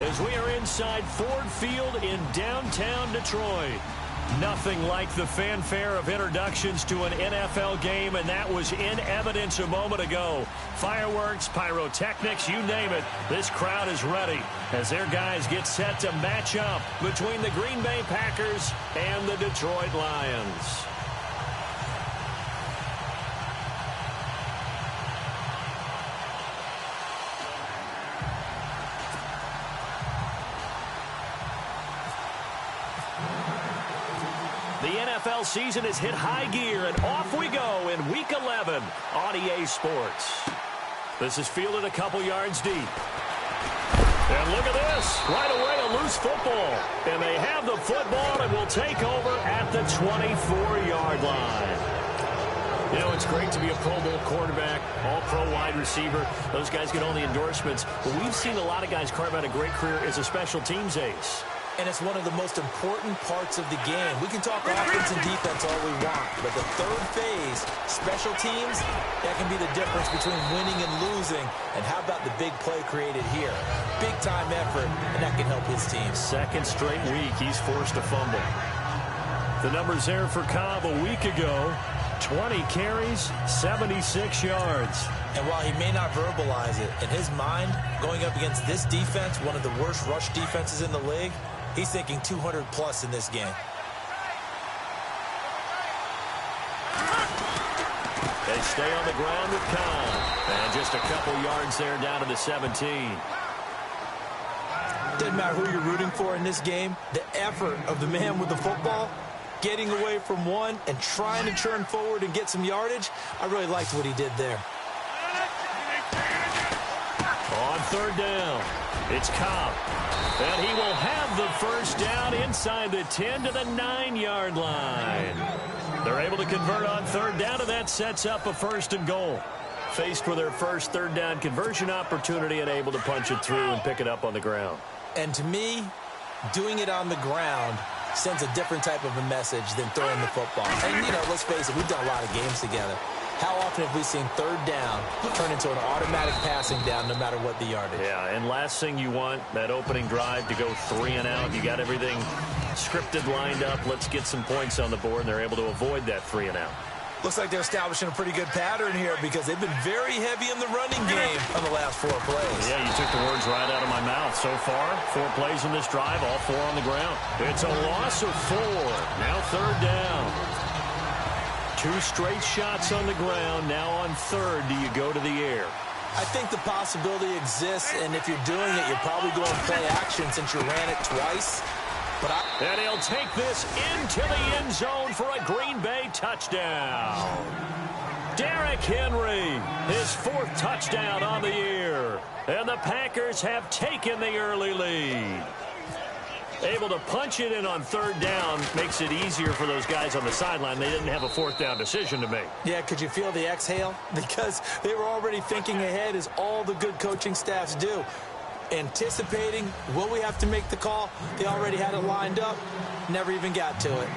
as we are inside Ford Field in downtown Detroit. Nothing like the fanfare of introductions to an NFL game, and that was in evidence a moment ago. Fireworks, pyrotechnics, you name it. This crowd is ready as their guys get set to match up between the Green Bay Packers and the Detroit Lions. The NFL season has hit high gear, and off we go in Week 11 on EA Sports. This is fielded a couple yards deep. And look at this. Right away, a loose football. And they have the football and will take over at the 24-yard line. You know, it's great to be a Pro Bowl quarterback, all-pro wide receiver. Those guys get all the endorsements. But we've seen a lot of guys carve out a great career as a special teams ace. And it's one of the most important parts of the game. We can talk offense and defense all we want, but the third phase, special teams, that can be the difference between winning and losing. And how about the big play created here? Big-time effort, and that can help his team. Second straight week, he's forced a fumble. The numbers there for Cobb a week ago, 20 carries, 76 yards. And while he may not verbalize it, in his mind, going up against this defense, one of the worst rush defenses in the league, he's thinking 200-plus in this game. They stay on the ground with Cobb. And just a couple yards there down to the 17. Doesn't matter who you're rooting for in this game. The effort of the man with the football, getting away from one and trying to turn forward and get some yardage, I really liked what he did there. On third down, it's Cobb. And he will have the first down inside the 10 to the 9-yard line. They're able to convert on third down, and that sets up a first and goal. Faced with their first third down conversion opportunity and able to punch it through and pick it up on the ground. And to me, doing it on the ground sends a different type of a message than throwing the football. And, you know, let's face it, we've done a lot of games together. How often have we seen third down turn into an automatic passing down no matter what the yardage? Yeah, and last thing you want, that opening drive to go 3 and out. You got everything scripted, lined up. Let's get some points on the board, and they're able to avoid that 3 and out. Looks like they're establishing a pretty good pattern here because they've been very heavy in the running game on the last 4 plays. Yeah, you took the words right out of my mouth. So far, 4 plays in this drive, all 4 on the ground. It's a loss of 4. Now third down. 2 straight shots on the ground. Now on third, do you go to the air? I think the possibility exists, and if you're doing it, you're probably going play action since you ran it twice. And he'll take this into the end zone for a Green Bay touchdown. Derrick Henry, his 4th touchdown on the year. And the Packers have taken the early lead. Able to punch it in on third down makes it easier for those guys on the sideline. They didn't have a 4th down decision to make. Yeah, could you feel the exhale? Because they were already thinking ahead, as all the good coaching staffs do. Anticipating, will we have to make the call? They already had it lined up, never even got to it.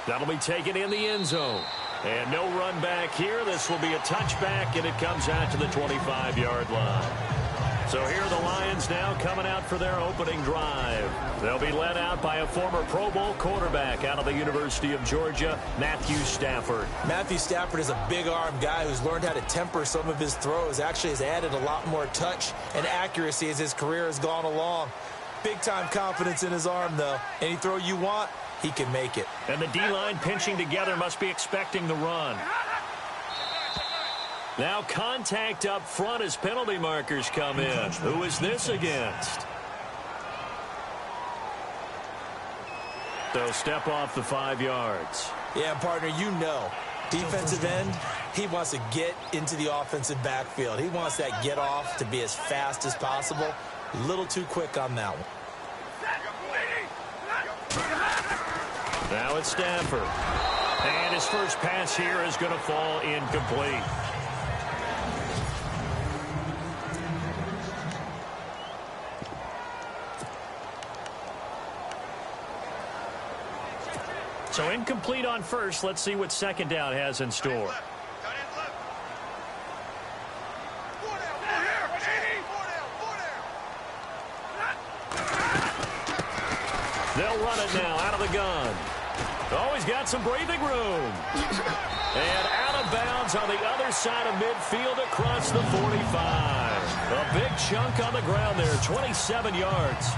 That'll be taken in the end zone. And no run back here. This will be a touchback, and it comes out to the 25-yard line. So here are the Lions now coming out for their opening drive. They'll be led out by a former Pro Bowl quarterback out of the University of Georgia, Matthew Stafford. Matthew Stafford is a big-arm guy who's learned how to temper some of his throws. Actually has added a lot more touch and accuracy as his career has gone along. Big-time confidence in his arm, though. Any throw you want, he can make it. And the D-line pinching together must be expecting the run. Now contact up front as penalty markers come in. Who is this against? So step off the 5 yards. Yeah, partner, you know, defensive end, he wants to get into the offensive backfield. He wants that get off to be as fast as possible. A little too quick on that one. Now it's Stafford. And his first pass here is going to fall incomplete. So incomplete on first. Let's see what second down has in store. run it now out of the gun. Oh, he's got some breathing room. And out of bounds on the other side of midfield across the 45. A big chunk on the ground there, 27 yards.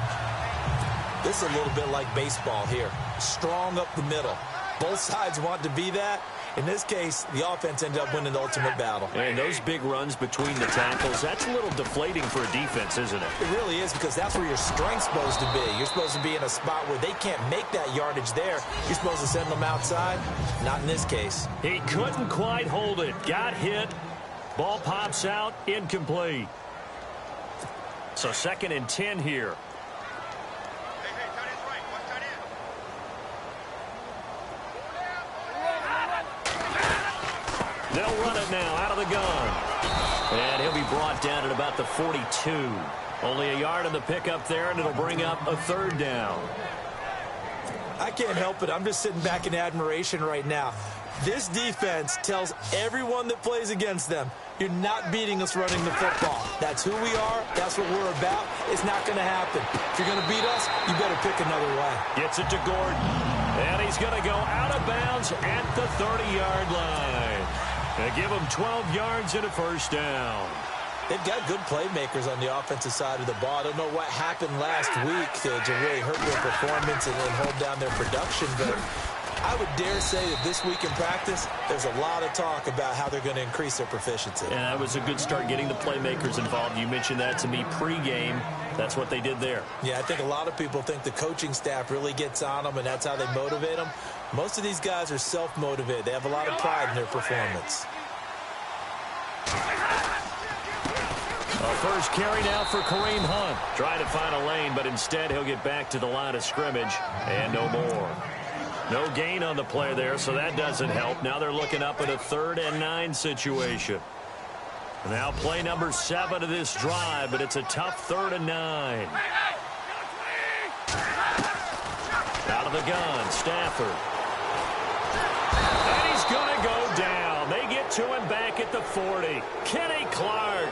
This is a little bit like baseball here. Strong up the middle. Both sides want to be that. In this case, the offense ended up winning the ultimate battle. And those big runs between the tackles, that's a little deflating for a defense, isn't it? It really is, because that's where your strength's supposed to be. You're supposed to be in a spot where they can't make that yardage there. You're supposed to send them outside. Not in this case. He couldn't quite hold it. Got hit. Ball pops out. Incomplete. So 2nd and 10 here. They'll run it now out of the gun. And he'll be brought down at about the 42. Only a yard on the pickup there, and it'll bring up a 3rd down. I can't help it. I'm just sitting back in admiration right now. This defense tells everyone that plays against them, you're not beating us running the football. That's who we are. That's what we're about. It's not going to happen. If you're going to beat us, you better pick another way. Gets it to Gordon. And he's going to go out of bounds at the 30-yard line. They give him 12 yards and a 1st down. They've got good playmakers on the offensive side of the ball. I don't know what happened last week to really hurt their performance and then hold down their production, but I would dare say that this week in practice, there's a lot of talk about how they're going to increase their proficiency. And that was a good start getting the playmakers involved. You mentioned that to me pregame. That's what they did there. Yeah, I think a lot of people think the coaching staff really gets on them, and that's how they motivate them. Most of these guys are self-motivated. They have a lot of pride in their performance. A first carry now for Kareem Hunt. Trying to find a lane, but instead he'll get back to the line of scrimmage and no more. No gain on the play there, so that doesn't help. Now they're looking up at a 3rd and 9 situation. Now play number 7 of this drive, but it's a tough 3rd and 9. Out of the gun, Stafford. And he's going to go down. They get to him back at the 40. Kenny Clark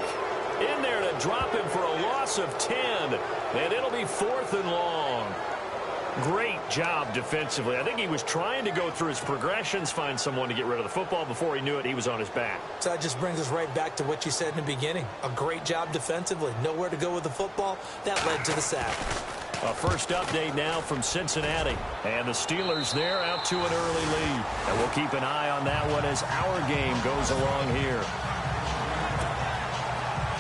in there to drop him for a loss of 10. And it'll be 4th and long. Great job defensively. I think he was trying to go through his progressions, find someone to get rid of the football. Before he knew it, he was on his back. So that just brings us right back to what you said in the beginning. A great job defensively. Nowhere to go with the football. That led to the sack. A first update now from Cincinnati. And the Steelers there out to an early lead. And we'll keep an eye on that one as our game goes along here.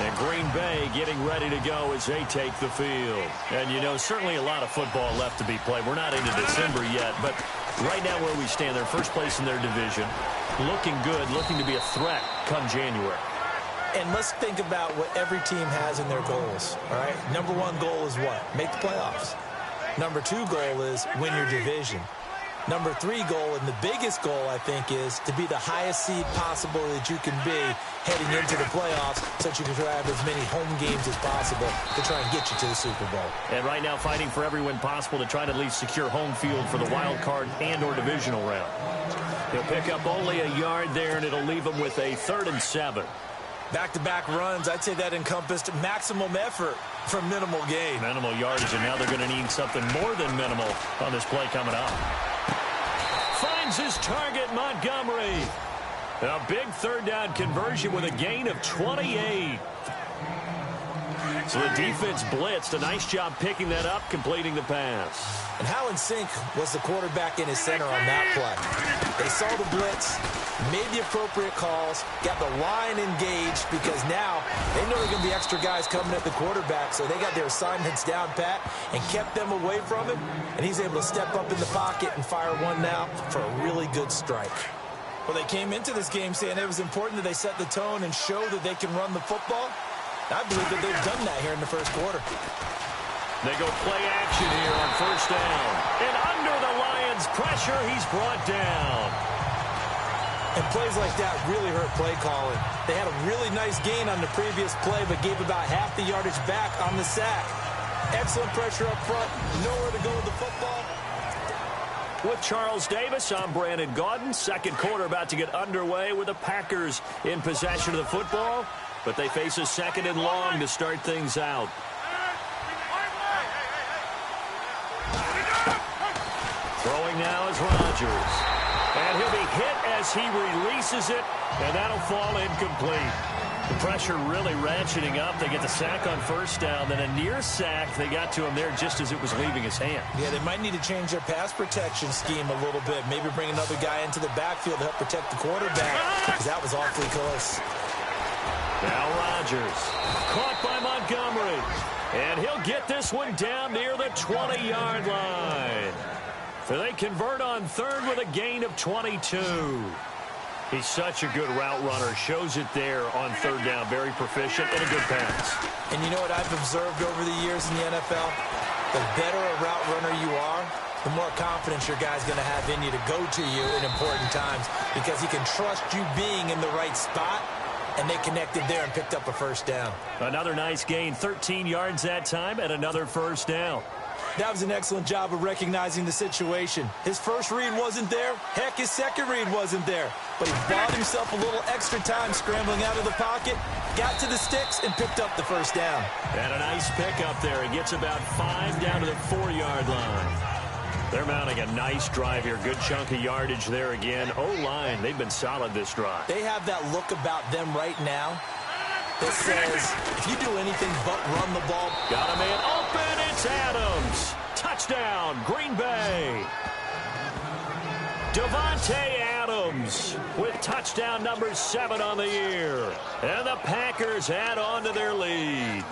And Green Bay getting ready to go as they take the field. And, you know, certainly a lot of football left to be played. We're not into December yet, but right now where we stand, they're first place in their division. Looking good, looking to be a threat come January. And let's think about what every team has in their goals, all right? Number 1 goal is what? Make the playoffs. Number 2 goal is win your division. Number 3 goal, and the biggest goal, I think, is to be the highest seed possible that you can be heading into the playoffs so that you can have as many home games as possible to try and get you to the Super Bowl. And right now fighting for every win possible to try to at least secure home field for the wild card and or divisional round. He'll pick up only a yard there, and it'll leave him with a 3rd and 7. Back-to-back runs, I'd say that encompassed maximum effort for minimal gain. Minimal yardage, and now they're going to need something more than minimal on this play coming up. Finds his target, Montgomery. A big 3rd down conversion with a gain of 28. So the defense blitzed. A nice job picking that up, completing the pass. And how in sync was the quarterback in his center on that play? They saw the blitz, made the appropriate calls, got the line engaged, because now they know there are going to be extra guys coming at the quarterback, so they got their assignments down pat and kept them away from him, and he's able to step up in the pocket and fire one now for a really good strike. Well, they came into this game saying it was important that they set the tone and show that they can run the football. I believe that they've done that here in the first quarter. They go play action here on 1st down. And under the Lions' pressure, he's brought down. And plays like that really hurt play calling. They had a really nice gain on the previous play, but gave about half the yardage back on the sack. Excellent pressure up front. Nowhere to go with the football. With Charles Davis, I'm Brandon Gaudin. Second quarter about to get underway with the Packers in possession of the football. But they face a 2nd and long to start things out. Throwing now is Rodgers. And he'll be hit as he releases it, and that'll fall incomplete. The pressure really ratcheting up. They get the sack on first down, then a near sack. They got to him there just as it was leaving his hand. Yeah, they might need to change their pass protection scheme a little bit. Maybe bring another guy into the backfield to help protect the quarterback, because that was awfully close. Now Rodgers, caught by Montgomery. And he'll get this one down near the 20-yard line. So they convert on third with a gain of 22. He's such a good route runner. Shows it there on third down. Very proficient and a good pass. And you know what I've observed over the years in the NFL? The better a route runner you are, the more confidence your guy's going to have in you to go to you in important times, because he can trust you being in the right spot, and they connected there and picked up a first down. Another nice gain, 13 yards that time, and another first down. That was an excellent job of recognizing the situation. His first read wasn't there. Heck, his second read wasn't there. But he bought himself a little extra time scrambling out of the pocket, got to the sticks, and picked up the first down. And a nice pickup there. He gets about 5 down to the 4-yard line. They're mounting a nice drive here. Good chunk of yardage there again. O-line, they've been solid this drive. They have that look about them right now that says, if you do anything but run the ball. Got a man open. It's Adams. Touchdown, Green Bay. Devontae Adams with touchdown number 7 on the year. And the Packers add on to their lead.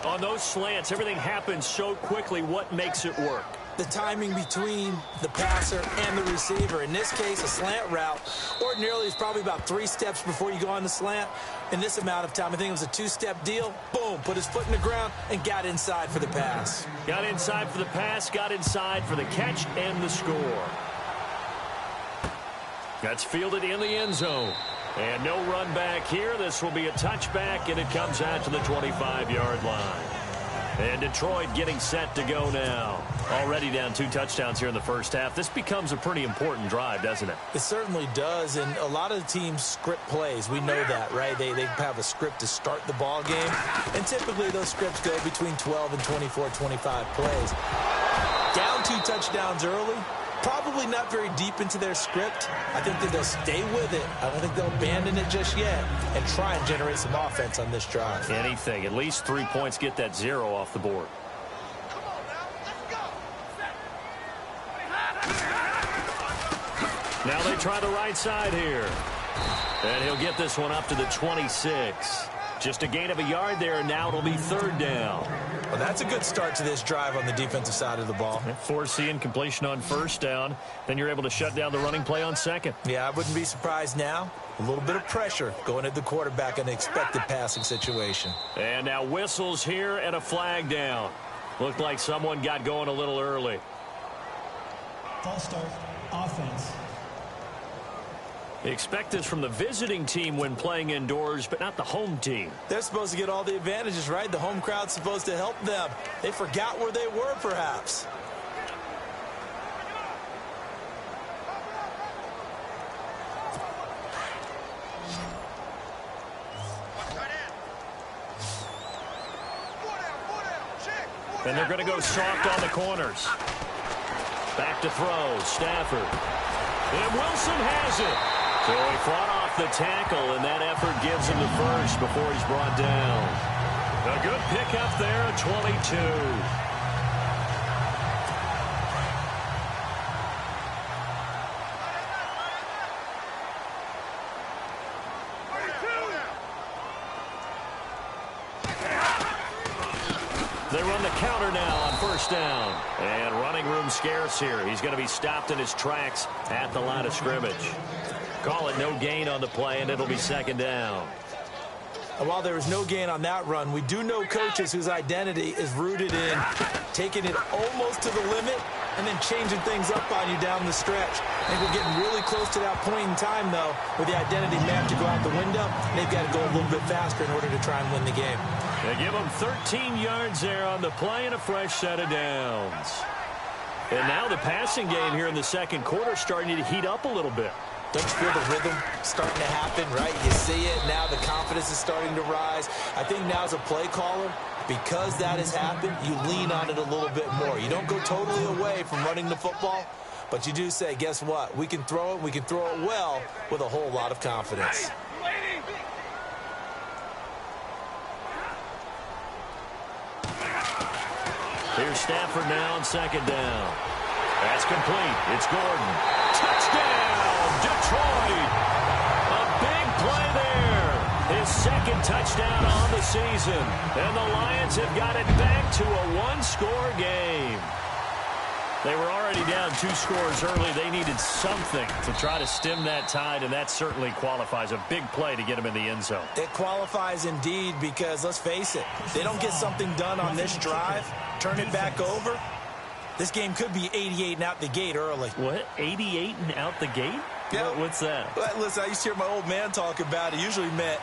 On those slants, everything happens so quickly. What makes it work? The timing between the passer and the receiver. In this case, a slant route ordinarily is probably about 3 steps before you go on the slant. In this amount of time, I think it was a 2-step deal. Boom, put his foot in the ground and got inside for the pass. Got inside for the pass, got inside for the catch and the score. That's fielded in the end zone. And no run back here. This will be a touchback, and it comes out to the 25-yard line. And Detroit getting set to go now. Already down 2 touchdowns here in the first half. This becomes a pretty important drive, doesn't it? It certainly does, and a lot of the teams script plays. We know that, right? They have a script to start the ball game, and typically those scripts go between 12 and 24, 25 plays. Down 2 touchdowns early, probably not very deep into their script. I think that they'll stay with it. I don't think they'll abandon it just yet and try and generate some offense on this drive. Anything. At least 3 points, get that 0 off the board. Now they try the right side here. And he'll get this one up to the 26. Just a gain of a yard there, and now it'll be 3rd down. Well, that's a good start to this drive on the defensive side of the ball. Foreseeing completion on 1st down. Then you're able to shut down the running play on 2nd. Yeah, I wouldn't be surprised now. A little bit of pressure going at the quarterback in an expected passing situation. And now whistles here and a flag down. Looked like someone got going a little early. False start, offense. They expect this from the visiting team when playing indoors, but not the home team. They're supposed to get all the advantages, right? The home crowd's supposed to help them. They forgot where they were, perhaps. And they're going to go soft on the corners. Back to throw, Stafford. And Wilson has it. So he fought off the tackle, and that effort gives him the first before he's brought down. A good pickup there at 22. They run the counter now on 1st down. And running room scarce here. He's going to be stopped in his tracks at the line of scrimmage. Call it no gain on the play, and it'll be 2nd down. And while there was no gain on that run, we do know coaches whose identity is rooted in taking it almost to the limit and then changing things up on you down the stretch. I think we're getting really close to that point in time, though, where the identity may have to go out the window. They've got to go a little bit faster in order to try and win the game. They give them 13 yards there on the play and a fresh set of downs. And now the passing game here in the 2nd quarter starting to heat up a little bit. Don't you feel the rhythm starting to happen, right? You see it, now the confidence is starting to rise. I think now as a play caller, because that has happened, you lean on it a little bit more. You don't go totally away from running the football, but you do say, guess what? We can throw it, we can throw it well with a whole lot of confidence. Here's Stafford now on second down. That's complete. It's Gordon. Touchdown, Detroit. A big play there. His second touchdown on the season. And the Lions have got it back to a one-score game. They were already down 2 scores early. They needed something to try to stem that tide, and that certainly qualifies. A big play to get them in the end zone. It qualifies indeed because, let's face it, they don't get something done on this drive, turn it back over, this game could be 88 and out the gate early. What? 88 and out the gate? Yeah. What's that? Well, listen, I used to hear my old man talk about it. Usually meant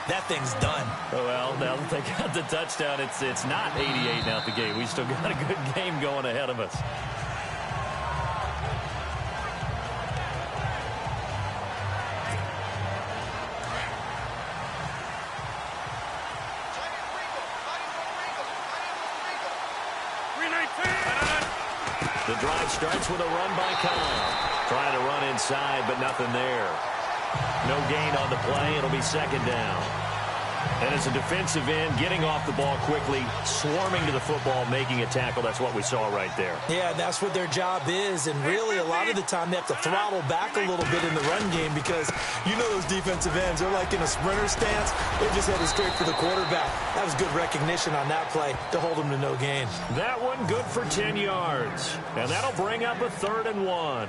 that thing's done. Oh, well, now that they got the touchdown, it's not 88 and out the gate. We still got a good game going ahead of us. The drive starts with a run by Kyle. Trying to run inside, but nothing there. No gain on the play. It'll be second down. And as a defensive end, getting off the ball quickly, swarming to the football, making a tackle. That's what we saw right there. Yeah, that's what their job is. And really, a lot of the time, they have to throttle back a little bit in the run game because you know those defensive ends, they're like in a sprinter stance. They're just headed straight for the quarterback. That was good recognition on that play to hold them to no gain. That one good for 10 yards. And that'll bring up a 3rd and 1.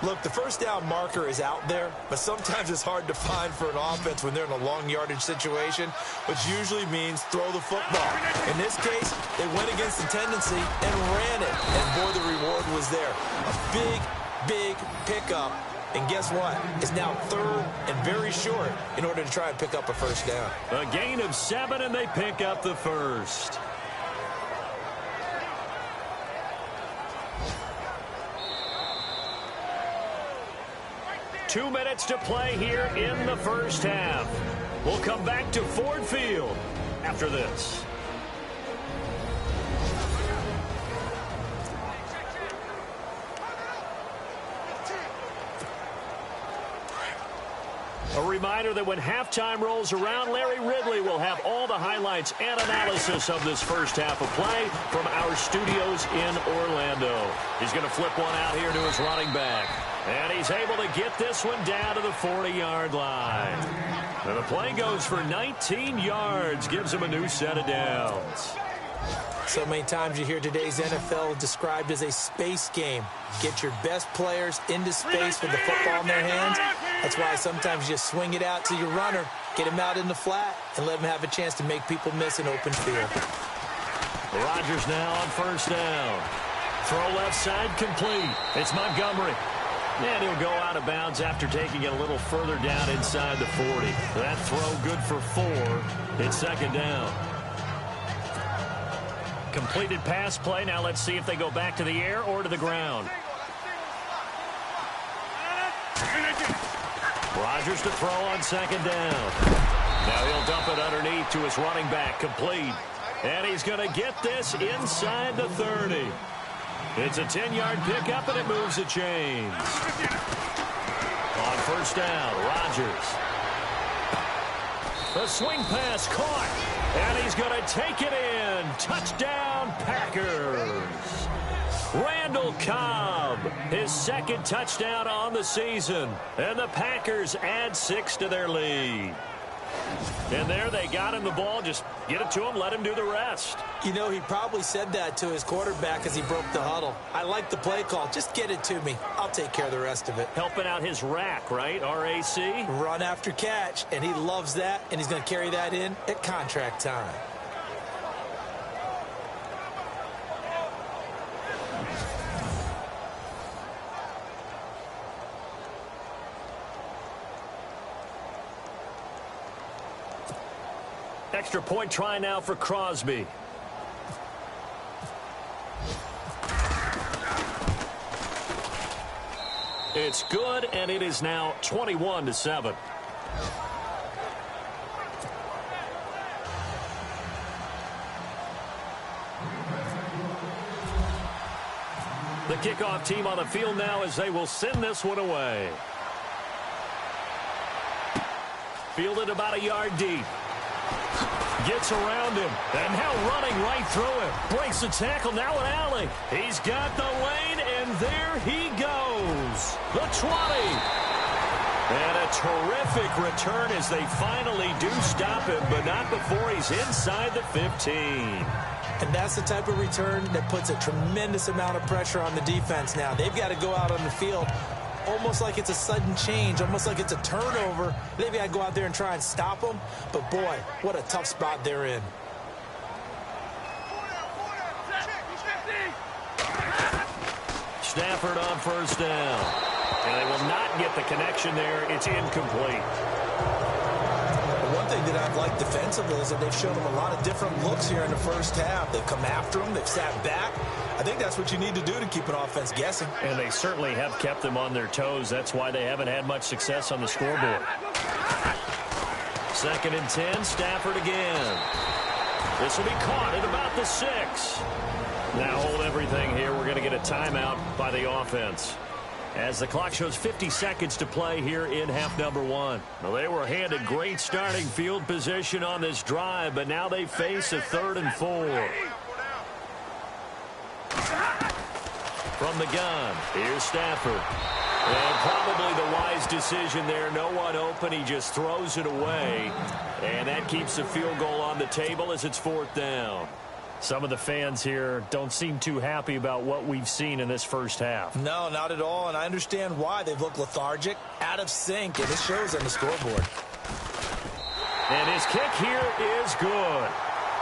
Look, the first down marker is out there, but sometimes it's hard to find for an offense when they're in a long yardage situation, which usually means throw the football. In this case, they went against the tendency and ran it, and boy, the reward was there. A big, big pickup, and guess what? It's now 3rd and very short in order to try and pick up a first down. A gain of 7, and they pick up the first. Two minutes to play here in the first half. We'll come back to Ford Field after this. A reminder that when halftime rolls around, Larry Ridley will have all the highlights and analysis of this first half of play from our studios in Orlando. He's going to flip one out here to his running back. And he's able to get this one down to the 40-yard line. And the play goes for 19 yards, gives him a new set of downs. So many times you hear today's NFL described as a space game. Get your best players into space with the football in their hands. That's why sometimes you swing it out to your runner, get him out in the flat, and let him have a chance to make people miss an open field. Rodgers now on first down. Throw left side complete. It's Montgomery. And he'll go out of bounds after taking it a little further down inside the 40. That throw good for 4. It's second down. Completed pass play. Now let's see if they go back to the air or to the ground. Rodgers to throw on second down. Now he'll dump it underneath to his running back. Complete. And he's going to get this inside the 30. It's a 10-yard pickup, and it moves the chains. On first down, Rodgers. The swing pass caught, and he's going to take it in. Touchdown, Packers. Randall Cobb, his second touchdown on the season, and the Packers add 6 to their lead. And there they got him the ball. Just get it to him, let him do the rest. You know, he probably said that to his quarterback as he broke the huddle. I like the play call. Just get it to me. I'll take care of the rest of it. Helping out his rack, right? RAC? Run after catch, and he loves that, and he's going to carry that in at contract time. Extra point try now for Crosby. It's good, and it is now 21-7. The kickoff team on the field now as they will send this one away. Fielded about a yard deep. Gets around him, and now running right through him. Breaks the tackle, now an alley. He's got the lane, and there he goes. The 20. And a terrific return as they finally do stop him, but not before he's inside the 15. And that's the type of return that puts a tremendous amount of pressure on the defense now. They've got to go out on the field almost like it's a sudden change, almost like it's a turnover. They've got to go out there and try and stop them. But, boy, what a tough spot they're in. Stafford on first down. And they will not get the connection there. It's incomplete. One thing that I've liked defensively is that they've shown them a lot of different looks here in the first half. They've come after them. They've sat back. I think that's what you need to do to keep an offense guessing. And they certainly have kept them on their toes. That's why they haven't had much success on the scoreboard. 2nd and 10, Stafford again. This will be caught at about the 6. Now hold everything here. We're going to get a timeout by the offense, as the clock shows 50 seconds to play here in half number 1. Well, they were handed great starting field position on this drive, but now they face a 3rd and 4. From the gun, here's Stafford. And probably the wise decision there. No one open. He just throws it away. And that keeps the field goal on the table as it's 4th down. Some of the fans here don't seem too happy about what we've seen in this first half. No, not at all, and I understand why. They've looked lethargic, out of sync, and it shows on the scoreboard. And his kick here is good.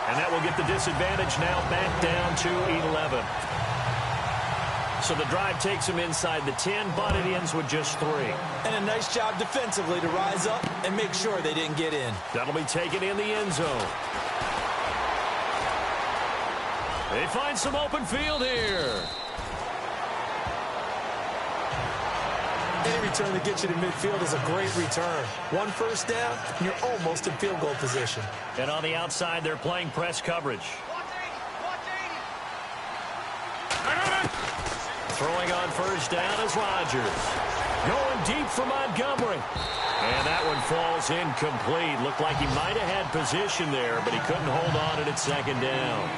And that will get the disadvantage now back down to 11. So the drive takes him inside the 10, but it ends with just 3. And a nice job defensively to rise up and make sure they didn't get in. That'll be taken in the end zone. They find some open field here. Any return that gets you to midfield is a great return. 1 first down, and you're almost in field goal position. And on the outside, they're playing press coverage. Throwing on first down is Rodgers. Going deep for Montgomery. And that one falls incomplete. Looked like he might have had position there, but he couldn't hold on at 2nd down.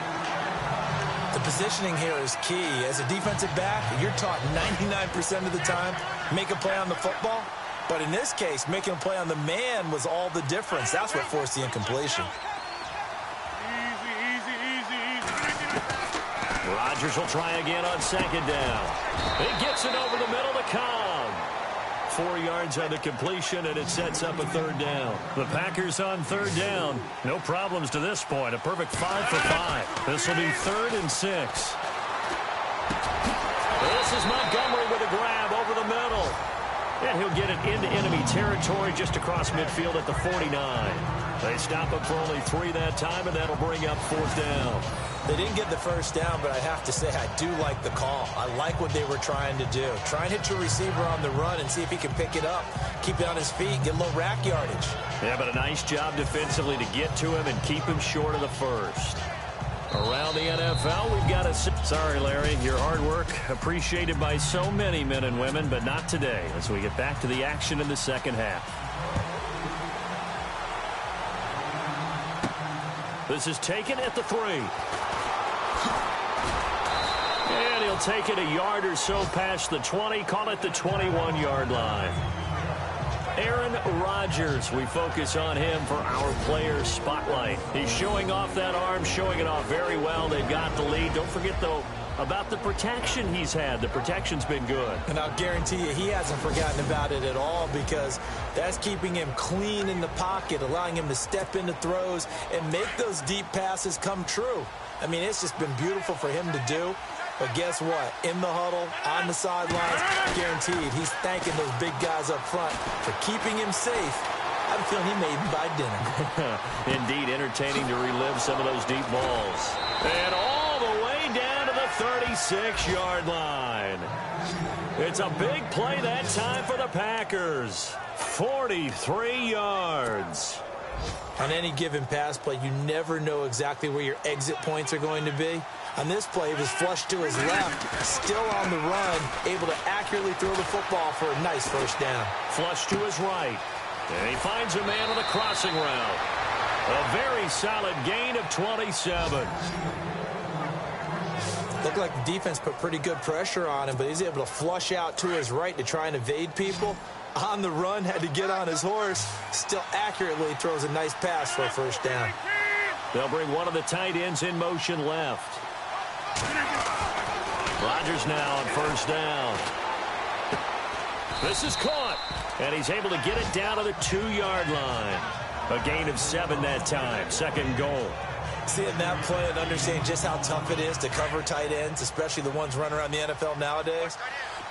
The positioning here is key. As a defensive back, you're taught 99% of the time, make a play on the football. But in this case, making a play on the man was all the difference. That's what forced the incompletion. Rodgers will try again on 2nd down. He gets it over the middle to Cobb. 4 yards on the completion, and it sets up a 3rd down. The Packers on 3rd down. No problems to this point. A perfect 5 for 5. This will be 3rd and 6. This is Montgomery with a grab over the middle. And he'll get it into enemy territory just across midfield at the 49. They stop him for only 3 that time, and that'll bring up 4th down. They didn't get the first down, but I have to say I do like the call. I like what they were trying to do. Try and hit your receiver on the run and see if he can pick it up, keep it on his feet, get a little rack yardage. Yeah, but a nice job defensively to get to him and keep him short of the first. Around the NFL, we've got a... Sorry, Larry, your hard work appreciated by so many men and women, but not today as we get back to the action in the second half. This is taken at the 3. And he'll take it a yard or so past the 20, call it the 21-yard line. Aaron Rodgers, we focus on him for our player spotlight. He's showing off that arm, showing it off very well. They've got the lead. Don't forget, though, about the protection he's had. The protection's been good. And I'll guarantee you he hasn't forgotten about it at all, because that's keeping him clean in the pocket, allowing him to step into throws and make those deep passes come true. I mean, it's just been beautiful for him to do. But guess what? In the huddle, on the sidelines, guaranteed he's thanking those big guys up front for keeping him safe. I'm feeling he may even buy dinner. Indeed, entertaining to relive some of those deep balls. And all the way down to the 36-yard line. It's a big play that time for the Packers. 43 yards. On any given pass play, you never know exactly where your exit points are going to be. On this play, he was flushed to his left, still on the run, able to accurately throw the football for a nice first down. Flush to his right. And he finds a man on the crossing route. A very solid gain of 27. Looked like the defense put pretty good pressure on him, but he's able to flush out to his right to try and evade people. On the run, had to get on his horse. Still accurately throws a nice pass for a first down. They'll bring one of the tight ends in motion left. Rodgers now on first down. This is caught, and he's able to get it down to the 2-yard line. A gain of 7 that time, second goal. Seeing that play and understanding just how tough it is to cover tight ends, especially the ones running around the NFL nowadays,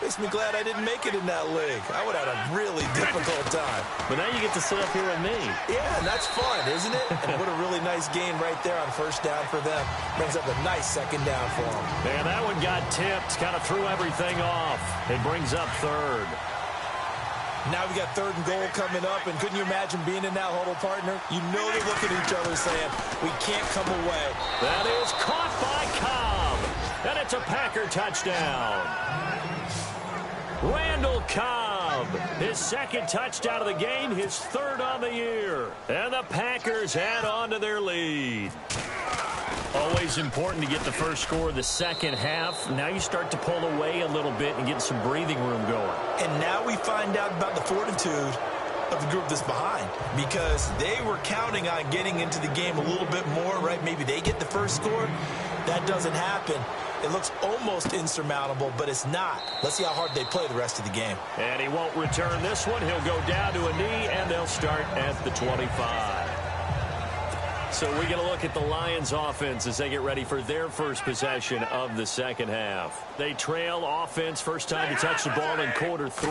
makes me glad I didn't make it in that league. I would have had a really difficult time. But now you get to sit up here with me. Yeah, and that's fun, isn't it? And what a really nice gain right there on first down for them. Brings up a nice second down for them. Man, that one got tipped, kind of threw everything off. It brings up third. Now we got third and goal coming up, and couldn't you imagine being in that huddle, partner? You know they're looking at each other saying, we can't come away. That is caught by Cobb, and it's a Packer touchdown. Randall Cobb, his second touchdown of the game, his third on the year. And the Packers add on to their lead. Always important to get the first score of the second half. Now you start to pull away a little bit and get some breathing room going. And now we find out about the fortitude of the group that's behind, because they were counting on getting into the game a little bit more, right? Maybe they get the first score. That doesn't happen. It looks almost insurmountable, but it's not. Let's see how hard they play the rest of the game. And he won't return this one. He'll go down to a knee, and they'll start at the 25. So we're going to look at the Lions offense as they get ready for their first possession of the second half. They trail offense, first time to touch the ball in quarter 3,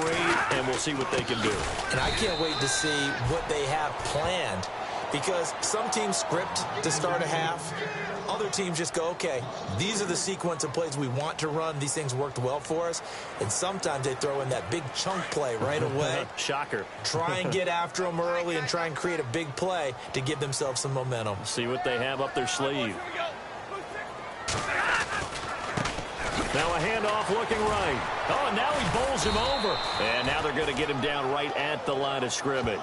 and we'll see what they can do. And I can't wait to see what they have planned, because some teams script to start a half. Other teams just go, okay, these are the sequence of plays we want to run. These things worked well for us. And sometimes they throw in that big chunk play right away. Shocker. Try and get after them early and try and create a big play to give themselves some momentum. See what they have up their sleeve. Now a handoff looking right. Oh, and now he bowls him over. And now they're going to get him down right at the line of scrimmage.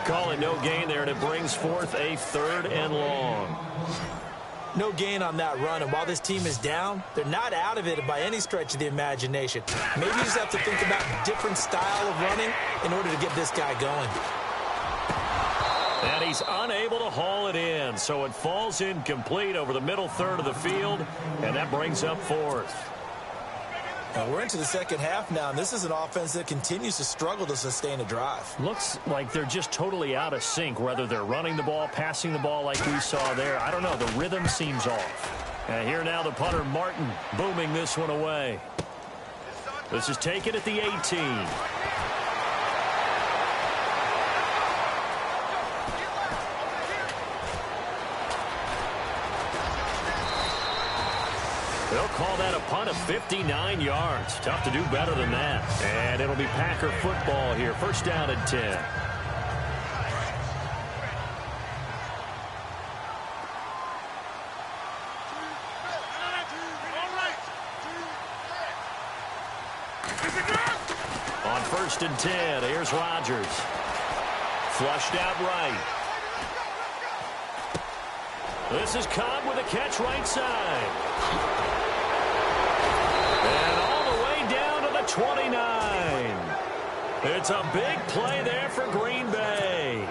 Call it no gain there, and it brings forth a 3rd and long. No gain on that run, and while this team is down, they're not out of it by any stretch of the imagination. Maybe you just have to think about a different style of running in order to get this guy going. And he's unable to haul it in, so it falls incomplete over the middle third of the field, and that brings up 4th. And we're into the second half now, and this is an offense that continues to struggle to sustain a drive. Looks like they're just totally out of sync, whether they're running the ball, passing the ball like we saw there. I don't know. The rhythm seems off. And here now the punter, Martin, booming this one away. This is taken at the 18. They'll call that a punt of 59 yards. Tough to do better than that. And it'll be Packer football here. First down and 10. On first and 10, here's Rodgers. Flushed out right. This is Cobb with a catch right side. And all the way down to the 29. It's a big play there for Green Bay.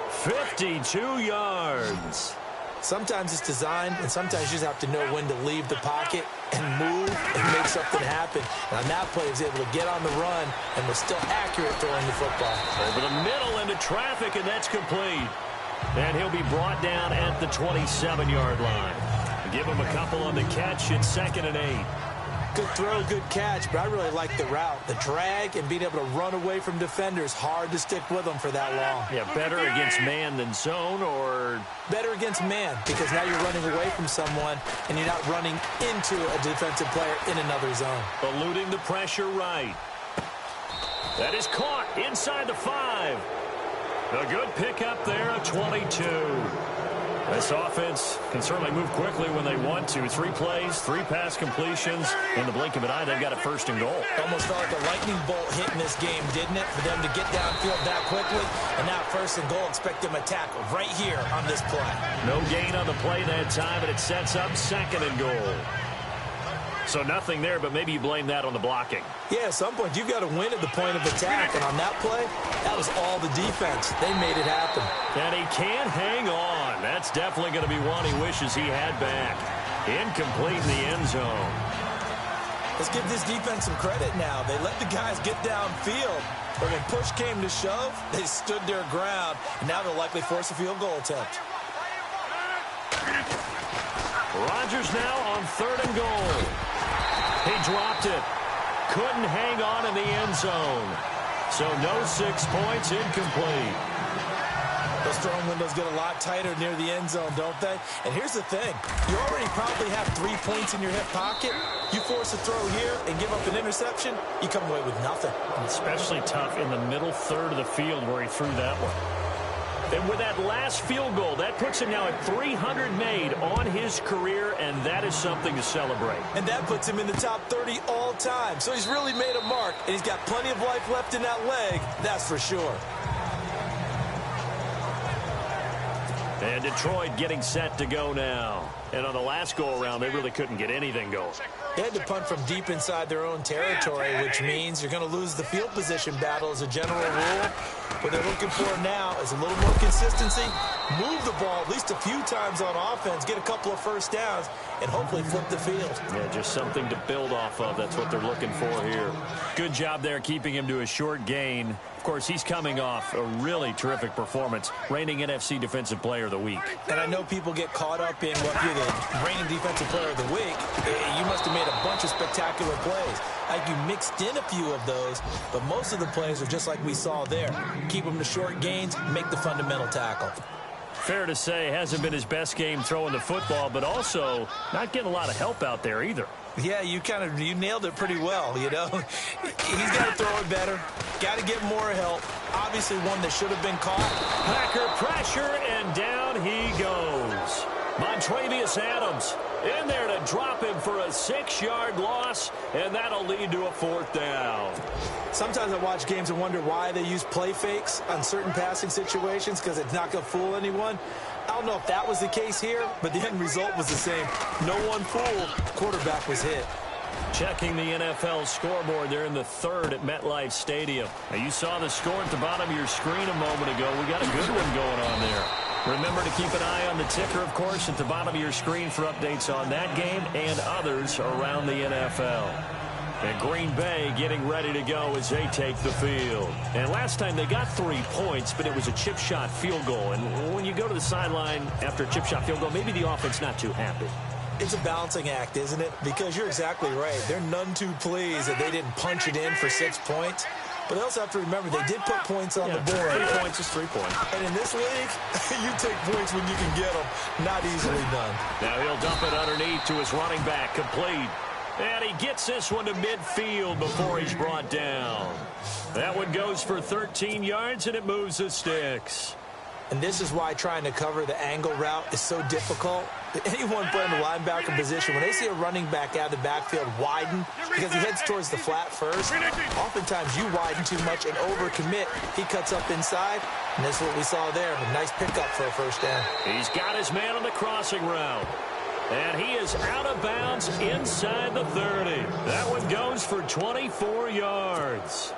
52 yards. Sometimes it's designed, and sometimes you just have to know when to leave the pocket and move and make something happen. And on that play, he was able to get on the run and was still accurate throwing the football. Over the middle into traffic, and that's complete. And he'll be brought down at the 27-yard line. Give him a couple on the catch. It's 2nd and 8. Good throw, good catch, but I really like the route. The drag and being able to run away from defenders, hard to stick with them for that long. Yeah, better against man than zone, or? Better against man, because now you're running away from someone and you're not running into a defensive player in another zone. Eluding the pressure right. That is caught inside the 5. A good pickup there, a 22. This offense can certainly move quickly when they want to. 3 plays, 3 pass completions. In the blink of an eye, they've got a 1st and goal. Almost felt like a lightning bolt hit in this game, didn't it? For them to get downfield that quickly. And now 1st and goal, expect them to tackle right here on this play. No gain on the play that time, and it sets up 2nd and goal. So nothing there, but maybe you blame that on the blocking. Yeah, at some point, you've got to win at the point of attack. And on that play, that was all the defense. They made it happen. And he can't hang on. That's definitely going to be one he wishes he had back. Incomplete in the end zone. Let's give this defense some credit now. They let the guys get downfield. But when push came to shove, they stood their ground. And now they'll likely force a field goal attempt. Rodgers now on 3rd and goal. He dropped it. Couldn't hang on in the end zone. So no 6 points, incomplete. Those throwing windows get a lot tighter near the end zone, don't they? And here's the thing. You already probably have 3 points in your hip pocket. You force a throw here and give up an interception, you come away with nothing. Especially tough in the middle third of the field where he threw that one. And with that last field goal, that puts him now at 300 made on his career, and that is something to celebrate. And that puts him in the top 30 all time. So he's really made a mark, and he's got plenty of life left in that leg, that's for sure. And Detroit getting set to go now. And on the last go-around, they really couldn't get anything going. They had to punt from deep inside their own territory, which means you're going to lose the field position battle as a general rule. What they're looking for now is a little more consistency, move the ball at least a few times on offense, get a couple of 1st downs, and hopefully flip the field. Yeah, just something to build off of. That's what they're looking for here. Good job there keeping him to a short gain. Of course, he's coming off a really terrific performance, reigning NFC Defensive Player of the Week. And I know people get caught up in, well, if you're the reigning Defensive Player of the Week, you must have made a bunch of spectacular plays. Like you mixed in a few of those, but most of the plays are just like we saw there. Keep them to short gains, make the fundamental tackle. Fair to say, hasn't been his best game throwing the football, but also not getting a lot of help out there either. Yeah, you nailed it pretty well, you know. He's got to throw it better, got to get more help. Obviously one that should have been caught. Packer pressure, and down he goes. Montravius Adams in there to drop him for a 6-yard loss, and that'll lead to a 4th down. Sometimes I watch games and wonder why they use play fakes on certain passing situations, because it's not going to fool anyone. I don't know if that was the case here, but the end result was the same. No one fooled. Quarterback was hit. Checking the NFL scoreboard there in the 3rd at MetLife Stadium. Now, you saw the score at the bottom of your screen a moment ago. We got a good one going on there. Remember to keep an eye on the ticker, of course, at the bottom of your screen for updates on that game and others around the NFL. And Green Bay getting ready to go as they take the field. And last time they got 3 points, but it was a chip shot field goal. And when you go to the sideline after a chip shot field goal, maybe the offense not too happy. It's a balancing act, isn't it? Because you're exactly right. They're none too pleased that they didn't punch it in for 6 points. But they also have to remember they did put points on the board. 3 points is 3 points. And in this league, you take points when you can get them. Not easily done. Now he'll dump it underneath to his running back. Complete. And he gets this one to midfield before he's brought down. That one goes for 13 yards, and it moves the sticks. And this is why trying to cover the angle route is so difficult. Anyone playing the linebacker position, when they see a running back out of the backfield widen because he heads towards the flat first, oftentimes you widen too much and overcommit. He cuts up inside, and that's what we saw there. A nice pickup for a 1st down. He's got his man on the crossing route. And he is out of bounds inside the 30. That one goes for 24 yards.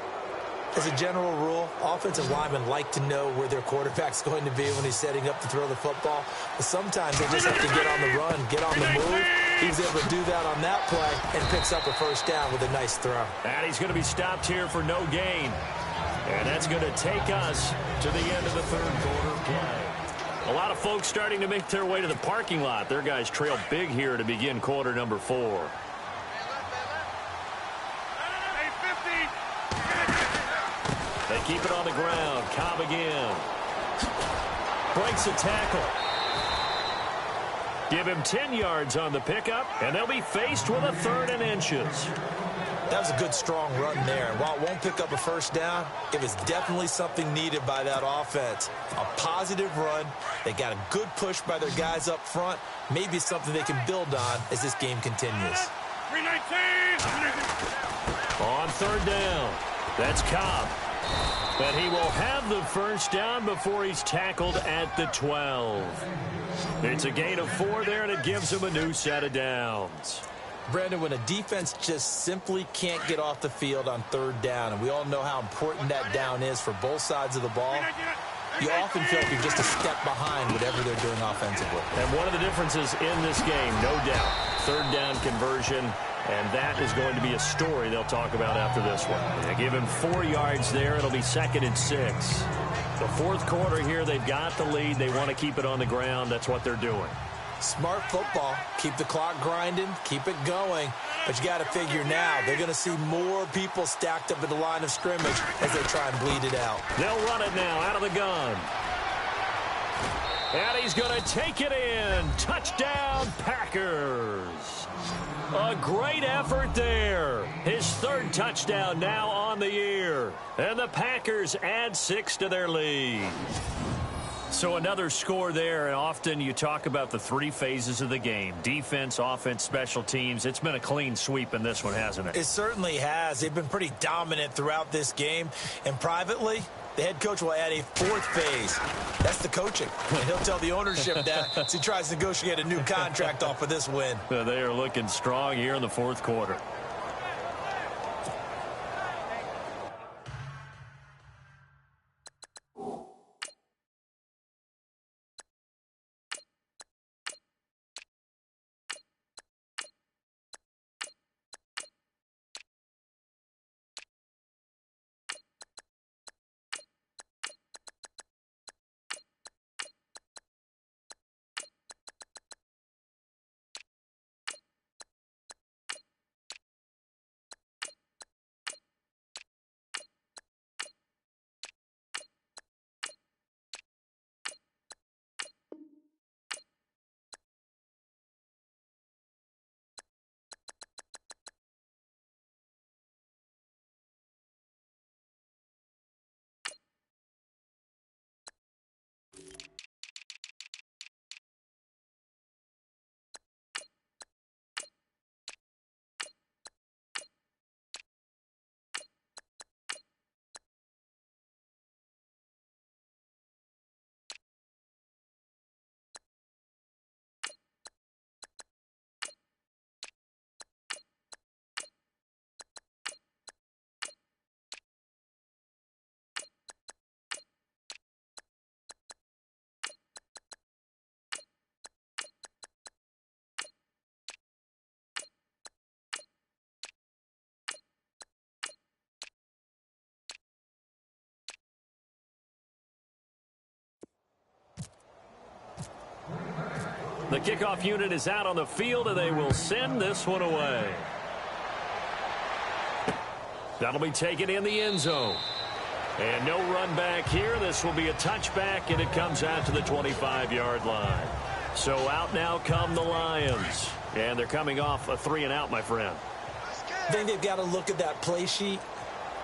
As a general rule, offensive linemen like to know where their quarterback's going to be when he's setting up to throw the football. But sometimes they just have to get on the run, get on the move. He was able to do that on that play and picks up a 1st down with a nice throw. And he's going to be stopped here for no gain. And that's going to take us to the end of the 3rd quarter play. A lot of folks starting to make their way to the parking lot. Their guys trail big here to begin quarter number 4. keep it on the ground. Cobb again. Breaks a tackle. Give him 10 yards on the pickup, and they'll be faced with a 3rd and inches. That was a good, strong run there. While it won't pick up a first down, it was definitely something needed by that offense. A positive run. They got a good push by their guys up front. Maybe something they can build on as this game continues. 319. On 3rd down, that's Cobb. But he will have the first down before he's tackled at the 12. It's a gain of 4 there, and it gives him a new set of downs. Brandon, when a defense just simply can't get off the field on 3rd down, and we all know how important that down is for both sides of the ball, you often feel like you're just a step behind whatever they're doing offensively. And one of the differences in this game, no doubt, 3rd down conversion, and that is going to be a story they'll talk about after this one. They give him 4 yards there. It'll be 2nd and 6. The 4th quarter here, they've got the lead. They want to keep it on the ground. That's what they're doing. Smart football. Keep the clock grinding. Keep it going. But you got to figure now they're going to see more people stacked up at the line of scrimmage as they try and bleed it out. They'll run it now out of the gun. And he's going to take it in. Touchdown, Packers. A great effort there. His 3rd touchdown now on the year. And the Packers add 6 to their lead. So another score there, and often you talk about the 3 phases of the game. Defense, offense, special teams. It's been a clean sweep in this one, hasn't it? It certainly has. They've been pretty dominant throughout this game. And privately, the head coach will add a 4th phase. That's the coaching. And he'll tell the ownership that as he tries to negotiate a new contract off of this win. They are looking strong here in the 4th quarter. The kickoff unit is out on the field, and they will send this one away. That'll be taken in the end zone. And no run back here. This will be a touchback, and it comes out to the 25-yard line. So out now come the Lions. And they're coming off a 3-and-out, my friend. I think they've got to look at that play sheet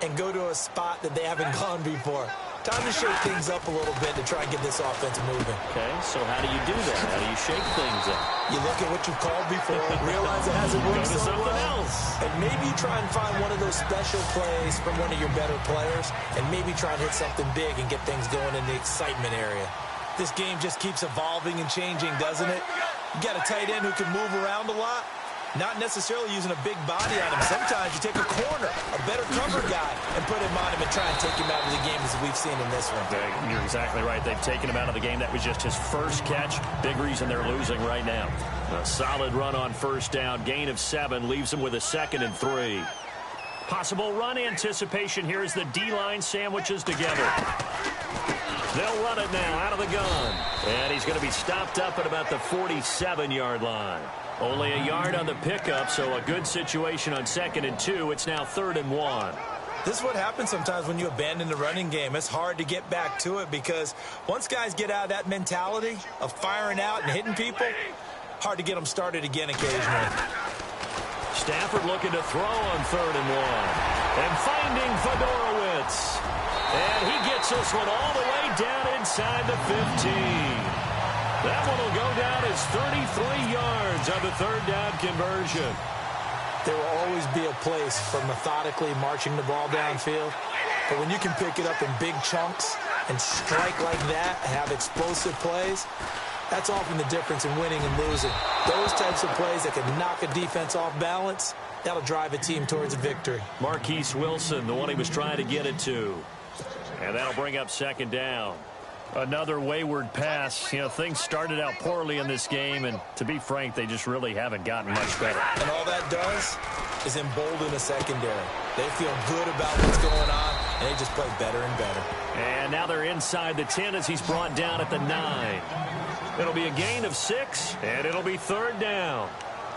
and go to a spot that they haven't gone before. Time to shake things up a little bit to try and get this offense moving. Okay, so how do you do that? How do you shake things up? You look at what you've called before, realize it hasn't worked so well, else. and maybe you try and find one of those special plays from one of your better players, and maybe try and hit something big and get things going in the excitement area. This game just keeps evolving and changing, doesn't it? You got a tight end who can move around a lot. Not necessarily using a big body on him. Sometimes you take a corner, a better cover guy, and put him on him and try and take him out of the game as we've seen in this one. You're exactly right. They've taken him out of the game. That was just his first catch. Big reason they're losing right now. A solid run on first down. Gain of 7 leaves him with a 2nd and 3. Possible run anticipation here as the D-line sandwiches together. They'll run it now out of the gun. And he's going to be stopped up at about the 47-yard line. Only a yard on the pickup, so a good situation on 2nd and 2. It's now 3rd and 1. This is what happens sometimes when you abandon the running game. It's hard to get back to it because once guys get out of that mentality of firing out and hitting people, hard to get them started again occasionally. Stafford looking to throw on 3rd and 1. And finding Fedorowicz. And he gets this one all the way down inside the 15. That one will go down as 33 yards on the 3rd down conversion. There will always be a place for methodically marching the ball downfield. But when you can pick it up in big chunks and strike like that, have explosive plays, that's often the difference in winning and losing. Those types of plays that can knock a defense off balance, that'll drive a team towards a victory. Marquise Wilson, the one he was trying to get it to. And that'll bring up 2nd down. Another wayward pass. You know, things started out poorly in this game, and to be frank, they just really haven't gotten much better. And all that does is embolden a secondary. They feel good about what's going on, and they just play better and better. And now they're inside the 10 as he's brought down at the 9. It'll be a gain of 6, and it'll be 3rd down.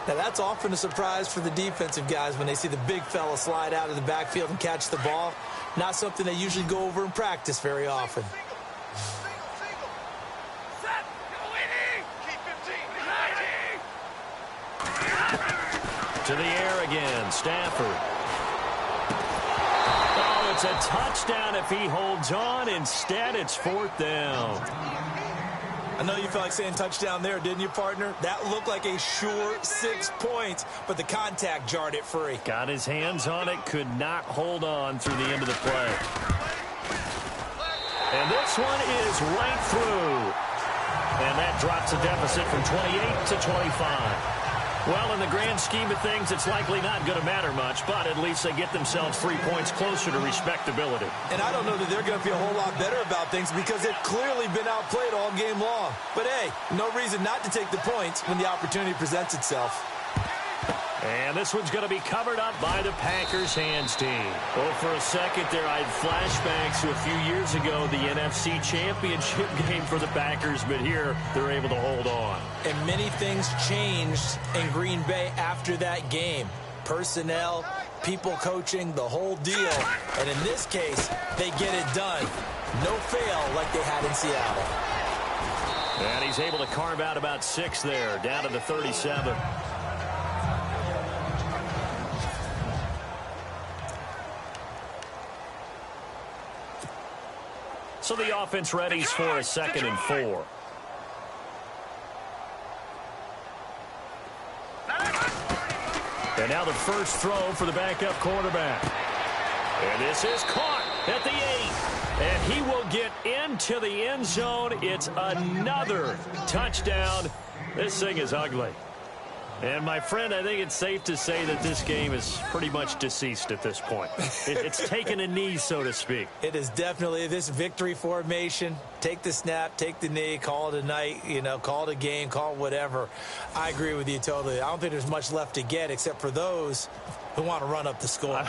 Now, that's often a surprise for the defensive guys when they see the big fella slide out of the backfield and catch the ball. Not something they usually go over in practice very often. To the air again, Stafford. Oh, it's a touchdown if he holds on. Instead, it's 4th down. I know you felt like saying touchdown there, didn't you, partner? That looked like a sure 6 points, but the contact jarred it free. Got his hands on it, could not hold on through the end of the play. And this one is right through. And that drops the deficit from 28 to 25. Well, in the grand scheme of things, it's likely not going to matter much, but at least they get themselves 3 points closer to respectability. And I don't know that they're going to feel a whole lot better about things because they've clearly been outplayed all game long. But, hey, no reason not to take the points when the opportunity presents itself. And this one's going to be covered up by the Packers hands team. Well, for a second there, I had flashbacks to a few years ago, the NFC Championship game for the Packers, but here they're able to hold on. And many things changed in Green Bay after that game. Personnel, people coaching, the whole deal. And in this case, they get it done. No fail like they had in Seattle. And he's able to carve out about 6 there, down to the 37. So the offense readies for a 2nd and 4. And now the first throw for the backup quarterback. And this is caught at the 8. And he will get into the end zone. It's another touchdown. This thing is ugly. And, my friend, I think it's safe to say that this game is pretty much deceased at this point. It's taken a knee, so to speak. It is definitely this victory formation. Take the snap, take the knee, call it a night, call it a game, call it whatever. I agree with you totally. I don't think there's much left to get except for those who want to run up the score.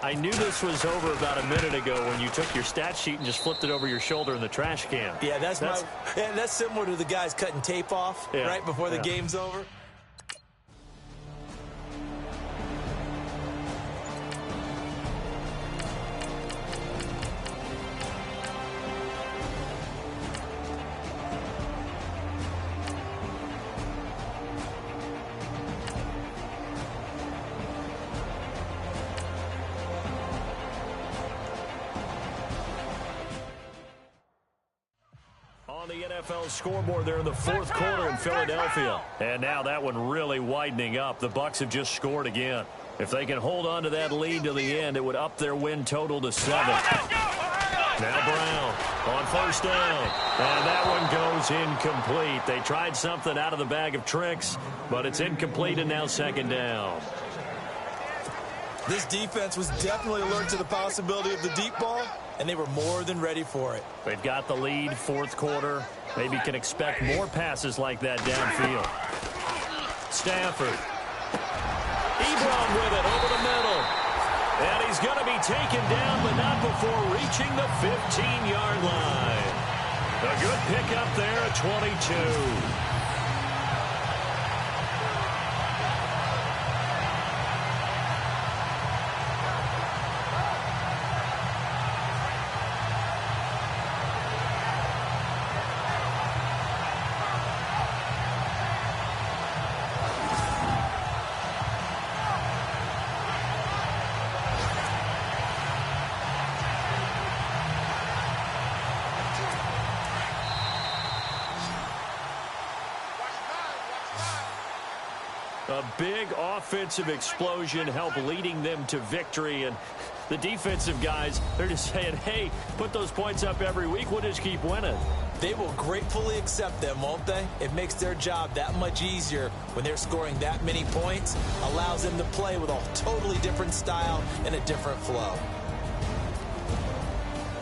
I knew this was over about a minute ago when you took your stat sheet and just flipped it over your shoulder in the trash can. Yeah, that's similar to the guys cutting tape off right before the game's over. On the NFL scoreboard there in the 4th quarter in Philadelphia. And now that one really widening up. The Bucs have just scored again. If they can hold on to that lead to the end, it would up their win total to 7. Now Brown on 1st down. And that one goes incomplete. They tried something out of the bag of tricks, but it's incomplete and now 2nd down. This defense was definitely alert to the possibility of the deep ball, and they were more than ready for it. They've got the lead, 4th quarter. Maybe can expect more passes like that downfield. Stafford. Ebron with it over the middle. And he's going to be taken down, but not before reaching the 15-yard line. A good pickup there at 22. A big offensive explosion helped leading them to victory, and the defensive guys, they're just saying, hey, put those points up every week, we'll just keep winning. They will gratefully accept them, won't they? It makes their job that much easier when they're scoring that many points, allows them to play with a totally different style and a different flow.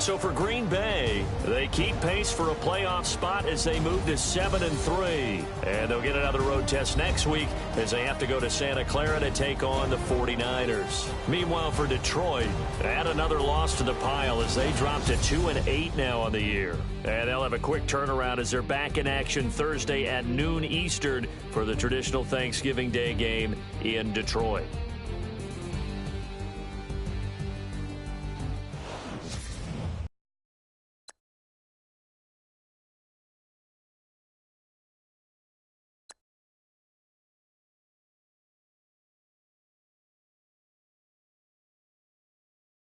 So for Green Bay, they keep pace for a playoff spot as they move to 7-3. And they'll get another road test next week as they have to go to Santa Clara to take on the 49ers. Meanwhile, for Detroit, add another loss to the pile as they drop to 2-8 now on the year. And they'll have a quick turnaround as they're back in action Thursday at noon Eastern for the traditional Thanksgiving Day game in Detroit.